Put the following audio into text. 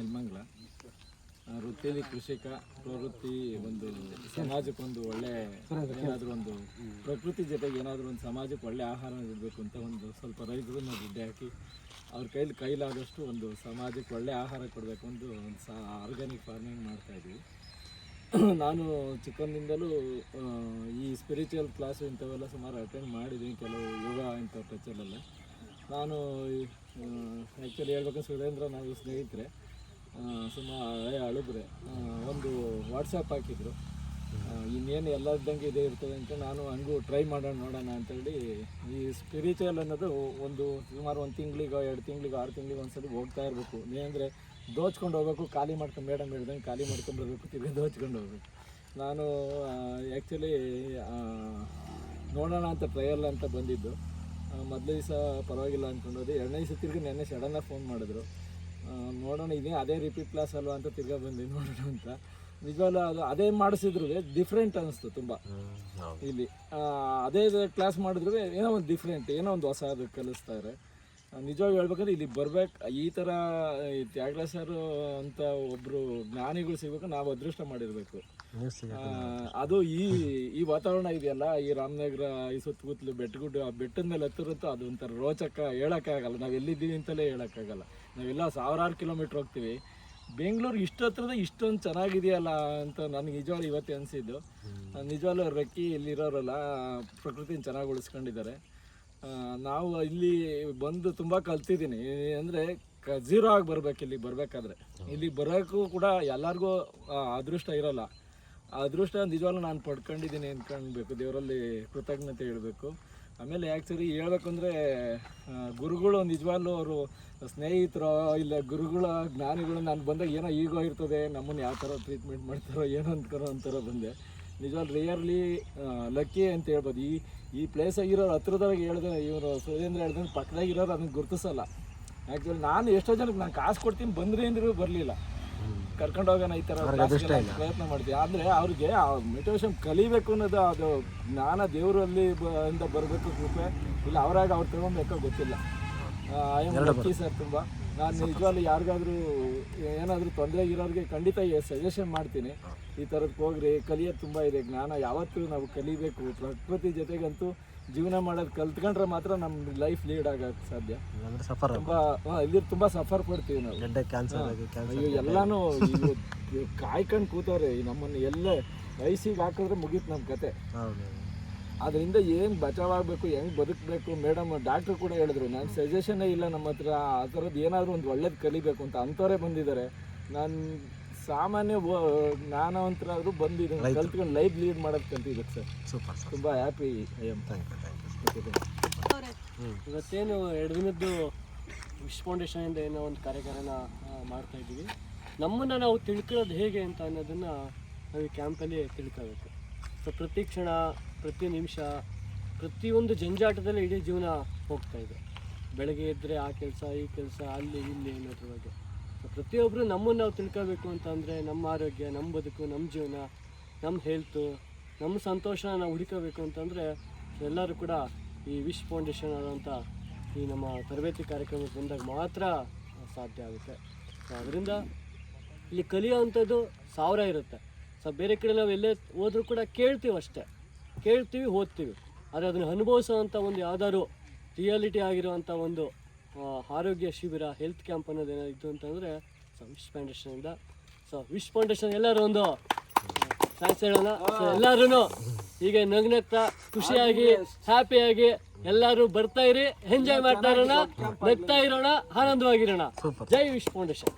ನೆಲಮಂಗಲ. ವೃತ್ತಿಯಲ್ಲಿ ಕೃಷಿಕ, ಪ್ರವೃತ್ತಿ ಒಂದು ಸಮಾಜಕ್ಕೊಂದು ಒಳ್ಳೆ ಏನಾದರೂ ಒಂದು ಪ್ರಕೃತಿ ಜೊತೆಗೆ ಏನಾದರೂ ಒಂದು ಸಮಾಜಕ್ಕೆ ಒಳ್ಳೆ ಆಹಾರ ಇರಬೇಕು ಅಂತ ಒಂದು ಸ್ವಲ್ಪ ರೈತರನ್ನ ದುಡ್ಡು ಹಾಕಿ ಅವ್ರ ಕೈಲಾದಷ್ಟು ಒಂದು ಸಮಾಜಕ್ಕೆ ಒಳ್ಳೆ ಆಹಾರ ಕೊಡಬೇಕು ಒಂದು ಆರ್ಗ್ಯಾನಿಕ್ ಫಾರ್ಮಿಂಗ್ ಮಾಡ್ತಾಯಿದ್ವಿ. ನಾನು ಚಿಕ್ಕಂದಿಂದಲೂ ಈ ಸ್ಪಿರಿಚುವಲ್ ಕ್ಲಾಸು ಇಂಥವೆಲ್ಲ ಸುಮಾರು ಅಟೆಂಡ್ ಮಾಡಿದ್ದೀನಿ, ಕೆಲವು ಯೋಗ ಇಂಥ ಟಚಲ್ಲೆಲ್ಲ. ನಾನು ಆ್ಯಕ್ಚುಲಿ ಹೇಳ್ಬೇಕು, ಸುರೇಂದ್ರ ನಾವು ಸ್ನೇಹಿತರೆ, ಸುಮಾರು ಅಳುಬ್ರೆ ಒಂದು ವಾಟ್ಸಪ್ ಹಾಕಿದ್ರು, ಇನ್ನೇನು ಎಲ್ಲ ಇದ್ದಂಗೆ ಇದೇ ಇರ್ತದೆ ಅಂತ. ನಾನು ಹಂಗೂ ಟ್ರೈ ನೋಡೋಣ ಅಂತೇಳಿ ಈ ಸ್ಪಿರಿಚುವಲ್ ಅನ್ನೋದು ಒಂದು ಸುಮಾರು 1 ತಿಂಗಳಿಗೆ 2 ತಿಂಗಳಿಗೆ 6 ತಿಂಗಳಿಗೆ ಒಂದ್ಸಲ ಹೋಗ್ತಾ ಇರಬೇಕು. ಏನಂದರೆ ದೋಚ್ಕೊಂಡು ಹೋಗ್ಬೇಕು, ಖಾಲಿ ಮಾಡ್ಕೊಂಡು ಮೇಡಮ್ ಹೇಳ್ದಂಗೆ ಖಾಲಿ ಮಾಡ್ಕೊಂಡು ಬರಬೇಕು, ತಿರ್ಗಿ ದೋಚ್ಕೊಂಡು ಹೋಗ್ಬೇಕು. ನಾನು ಆ್ಯಕ್ಚುಲಿ ನೋಡೋಣ ಅಂತ ಟ್ರಯಲ್ ಅಂತ ಬಂದಿದ್ದು. ಮೊದಲೇ ದಿವಸ ಪರವಾಗಿಲ್ಲ ಅಂದ್ಕೊಂಡೋದು, 2ನೇ ದಿವಸ ತಿರ್ಗಿ ನೆನ್ನೆ ಸಡನ್ನಾಗಿ ಫೋನ್ ಮಾಡಿದ್ರು, ನೋಡೋಣ ಇದೇ ಅದೇ ರಿಪೀಟ್ ಕ್ಲಾಸ್ ಅಲ್ವಾ ಅಂತ ತಿರ್ಗಾ ಬಂದು ನೋಡೋಣ ಅಂತ. ನಿಜವಾಗ್ಲೂ ಅದು ಅದೇ ಮಾಡಿಸಿದ್ರು ಡಿಫ್ರೆಂಟ್ ಅನ್ನಿಸ್ತು ತುಂಬ. ಇಲ್ಲಿ ಅದೇ ಕ್ಲಾಸ್ ಮಾಡಿದ್ರು ಏನೋ ಒಂದು ಡಿಫ್ರೆಂಟ್, ಏನೋ ಒಂದು ಹೊಸದು ಕಲಿಸ್ತಾರೆ. ನಿಜವಾಗಿ ಹೇಳ್ಬೇಕಂದ್ರೆ ಇಲ್ಲಿ ಬರ್ಬೇಕು, ಈ ಥರ ತ್ಯಾಗರಾಜ ಸರ್ ಅಂತ ಒಬ್ಬರು ಜ್ಞಾನಿಗಳು ಸಿಗಬೇಕು, ನಾವು ಅದೃಷ್ಟ ಮಾಡಿರಬೇಕು. ಅದು ಈ ವಾತಾವರಣ ಇದೆಯಲ್ಲ, ಈ ರಾಮನಗರ, ಈ ಸುತ್ತಮುತ್ತಲು ಬೆಟ್ಟಗುಡ್ಡ, ಆ ಬೆಟ್ಟದ ಮೇಲೆ ಹತ್ತಿರಂತೂ ಅದು ಒಂಥರ ರೋಚಕ, ಹೇಳೋಕ್ಕಾಗಲ್ಲ. ನಾವು ಎಲ್ಲಿದ್ದೀವಿ ಅಂತಲೇ ಹೇಳೋಕ್ಕಾಗಲ್ಲ. ನಾವೆಲ್ಲ 1000 ಕಿಲೋಮೀಟ್ರ್ ಹೋಗ್ತೀವಿ. ಬೆಂಗಳೂರು ಇಷ್ಟು ಹತ್ರದ ಇಷ್ಟೊಂದು ಚೆನ್ನಾಗಿದೆಯಲ್ಲ ಅಂತ ನನಗೆ ನಿಜವಾಗ್ಲೂ ಇವತ್ತೇ ಅನಿಸಿದ್ದು. ನಿಜವಾಗ್ಲೂ ರಕ್ಕಿ ಇಲ್ಲಿರೋರಲ್ಲ ಪ್ರಕೃತಿನ ಚೆನ್ನಾಗಿ ಉಳಿಸ್ಕೊಂಡಿದ್ದಾರೆ. ನಾವು ಇಲ್ಲಿ ಬಂದು ತುಂಬ ಕಲ್ತಿದ್ದೀನಿ. ಅಂದರೆ ಝೀರೋ ಆಗಿ ಬರ್ಬೇಕು ಇಲ್ಲಿಗೆ ಬರಬೇಕಾದ್ರೆ. ಇಲ್ಲಿ ಬರೋಕ್ಕೂ ಕೂಡ ಎಲ್ಲರಿಗೂ ಅದೃಷ್ಟ ಇರೋಲ್ಲ. ಆ ಅದೃಷ್ಟ ನಿಜವಾಗ್ಲೂ ನಾನು ಪಡ್ಕೊಂಡಿದ್ದೀನಿ ಅಂದ್ಕೊಳ್ಬೇಕು, ದೇವರಲ್ಲಿ ಕೃತಜ್ಞತೆ ಹೇಳಬೇಕು. ಆಮೇಲೆ ಆ್ಯಕ್ಚುಲಿ ಹೇಳ್ಬೇಕು ಅಂದರೆ ಗುರುಗಳು ನಿಜವಾಗ್ಲೂ ಅವರು ಸ್ನೇಹಿತರು ಇಲ್ಲ ಗುರುಗಳ ಜ್ಞಾನಿಗಳು. ನಾನು ಬಂದಾಗ ಏನೋ ಈಗೋ ಇರ್ತದೆ, ನಮ್ಮನ್ನು ಯಾವ ಥರ ಟ್ರೀಟ್ಮೆಂಟ್ ಮಾಡ್ತಾರೋ ಏನೋ ಅಂತಾರ ಬಂದೆ. ನಿಜವಾಗ್ಲೂ ರಿಯರ್ಲಿ ಲಕ್ಕಿ ಅಂತ ಹೇಳ್ಬೋದು. ಈ ಪ್ಲೇಸಾಗಿ ಇರೋರು ಹತ್ರದಾಗ ಹೇಳಿದೆ, ಇವರು ಸುರೇಂದ್ರ ಹೇಳ್ದಂಗೆ ಪಕ್ಕದಾಗಿರೋರು ಅದನ್ನು ಗುರುತಿಸಲ್ಲ. ಆ್ಯಕ್ಚುಲಿ ನಾನು ಎಷ್ಟೋ ಜನಕ್ಕೆ ನಾನು ಕಾಸು ಕೊಡ್ತೀನಿ ಬಂದ್ರಿ ಅಂದ್ರೂ ಬರಲಿಲ್ಲ, ಕರ್ಕೊಂಡು ಹೋಗೋಣ ಈ ಥರ ಪ್ರಯತ್ನ ಮಾಡ್ತೀವಿ. ಆದರೆ ಅವ್ರಿಗೆ ಮೆಡಿಟೇಷನ್ ಕಲಿಬೇಕು ಅನ್ನೋದು, ಅದು ಜ್ಞಾನ ದೇವರಲ್ಲಿ ಇಂದ ಬರಬೇಕು ಕೃಪೆ, ಇಲ್ಲ ಅವರಾಗ ಅವ್ರು ತಗೊಬೇಕೋ ಗೊತ್ತಿಲ್ಲ. ಐ ಆಮ್ ಲಕ್ಕಿ ಸರ್ ತುಂಬ. ನಾನು ನಿಜವಾಗ್ಲೂ ಯಾರಿಗಾದ್ರೂ ಏನಾದರೂ ತೊಂದರೆ ಇರೋರಿಗೆ ಖಂಡಿತ ಸಜೆಷನ್ ಮಾಡ್ತೀನಿ, ಈ ಥರದ್ದು ಹೋಗ್ರಿ, ಕಲಿಯೋದು ತುಂಬ ಇದೆ. ಜ್ಞಾನ ಯಾವತ್ತೂ ನಾವು ಕಲಿಬೇಕು. ಪ್ರಕೃತಿ ಜೊತೆಗಂತೂ ಜೀವನ ಮಾಡೋದು ಕಲ್ತ್ಕೊಂಡ್ರೆ ಮಾತ್ರ ನಮ್ಮ ಲೈಫ್ ಲೀಡ್ ಆಗೋಕ್ಕೆ ಸಾಧ್ಯ. ತುಂಬ ಇಲ್ಲಿ ತುಂಬ ಸಫರ್ ಪಡ್ತೀವಿ ನಾವು. ಅಯ್ಯೋ ಎಲ್ಲನೂ ಕಾಯ್ಕೊಂಡು ಕೂತವ್ರೆ ನಮ್ಮನ್ನು, ಎಲ್ಲೇ ವಯಸ್ಸಿಗೆ ಹಾಕಿದ್ರೆ ಮುಗೀತು ನಮ್ಮ ಕತೆ. ಅದರಿಂದ ಏನು ಬಚಾವಾಗಬೇಕು, ಹೆಂಗೆ ಬದುಕಬೇಕು. ಮೇಡಮ್ ಡಾಕ್ಟ್ರು ಕೂಡ ಹೇಳಿದ್ರು, ನಾನು ಸಜೆಷನ್ನೇ ಇಲ್ಲ ನಮ್ಮ ಹತ್ರ, ಆ ಥರದ್ದು ಏನಾದರೂ ಒಂದು ಒಳ್ಳೇದು ಕಲಿಬೇಕು ಅಂತ. ಅಂಥವರೇ ಬಂದಿದ್ದಾರೆ. ನಾನು ಸಾಮಾನ್ಯ ಜ್ಞಾನವಂತರಾದರೂ ಬಂದಿದ್ದೀನಿ, ಕಲ್ತ್ಕೊಂಡು ಲೈಫ್ ಲೀಡ್ ಮಾಡೋದು ಕಲ್ತಿದ್ದಕ್ಕೆ ಸರ್. ಸೂಪರ್, ತುಂಬ happy I am. Thank you. ಇವತ್ತೇನು 2 ದಿನದ್ದು ವಿಶ್ ಫೌಂಡೇಶನಿಂದ ಏನೋ ಒಂದು ಕಾರ್ಯಕ್ರಮ ಮಾಡ್ತಾಯಿದ್ದೀವಿ. ನಮ್ಮನ್ನು ನಾವು ತಿಳ್ಕೊಳ್ಳೋದು ಹೇಗೆ ಅಂತ ಅನ್ನೋದನ್ನು ನಾವು ಈ ಕ್ಯಾಂಪಲ್ಲಿ ತಿಳ್ಕೋಬೇಕು. ಸೊ ಪ್ರತಿ ಕ್ಷಣ, ಪ್ರತಿ ನಿಮಿಷ, ಪ್ರತಿಯೊಂದು ಜಂಜಾಟದಲ್ಲಿ ಇಡೀ ಜೀವನ ಹೋಗ್ತಾಯಿದೆ. ಬೆಳಗ್ಗೆ ಎದ್ದರೆ ಆ ಕೆಲಸ, ಈ ಕೆಲಸ, ಅಲ್ಲಿ ಇಲ್ಲಿ ಅನ್ನೋದ್ರ ಬಗ್ಗೆ. ಸೊ ಪ್ರತಿಯೊಬ್ಬರು ನಮ್ಮನ್ನು ನಾವು ತಿಳ್ಕೋಬೇಕು ಅಂತಂದರೆ ನಮ್ಮ ಆರೋಗ್ಯ, ನಮ್ಮ ಬದುಕು, ನಮ್ಮ ಜೀವನ, ನಮ್ಮ ಹೆಲ್ತು, ನಮ್ಮ ಸಂತೋಷನ ನಾವು ಹುಡುಕಬೇಕು ಅಂತಂದರೆ ಎಲ್ಲರೂ ಕೂಡ ಈ ವಿಶ್ ಫೌಂಡೇಶನ್ ಆದಂಥ ಈ ನಮ್ಮ ತರಬೇತಿ ಕಾರ್ಯಕ್ರಮಕ್ಕೆ ಬಂದಾಗ ಮಾತ್ರ ಸಾಧ್ಯ ಆಗುತ್ತೆ. ಸೊ ಅದರಿಂದ ಇಲ್ಲಿ ಕಲಿಯೋವಂಥದ್ದು 1000 ಇರುತ್ತೆ. ಸೊ ಬೇರೆ ಕಡೆ ನಾವು ಎಲ್ಲೇ ಹೋದ್ರೂ ಕೂಡ ಕೇಳ್ತೀವಿ ಅಷ್ಟೇ, ಕೇಳ್ತೀವಿ, ಓದ್ತೀವಿ. ಆದರೆ ಅದನ್ನು ಅನುಭವಿಸೋವಂಥ ಒಂದು ಯಾವ್ದಾದ್ರು ರಿಯಾಲಿಟಿ ಆಗಿರುವಂಥ ಒಂದು ಆರೋಗ್ಯ ಶಿಬಿರ, ಹೆಲ್ತ್ ಕ್ಯಾಂಪ್ ಅನ್ನೋದು ಏನೋ ಇತ್ತು ಅಂತಂದರೆ ಸೊ ವಿಶ್ ಫೌಂಡೇಶನಿಂದ. ಸೊ ವಿಶ್ ಫೌಂಡೇಶನ್ ಎಲ್ಲರೂ ಒಂದು ಥ್ಯಾಂಕ್ಸ್ ಹೇಳೋಣ. ಸೊ ಎಲ್ಲರೂ ಹೀಗೆ ನಗ್ನಗ್ತಾ ಖುಷಿಯಾಗಿ ಹ್ಯಾಪಿಯಾಗಿ ಎಲ್ಲರೂ ಬರ್ತಾ ಇರಿ, ಎಂಜಾಯ್ ಮಾಡ್ತಾ ಇರೋಣ, ನಗ್ತಾ ಇರೋಣ, ಆನಂದವಾಗಿರೋಣ. ಜೈ ವಿಶ್ ಫೌಂಡೇಶನ್.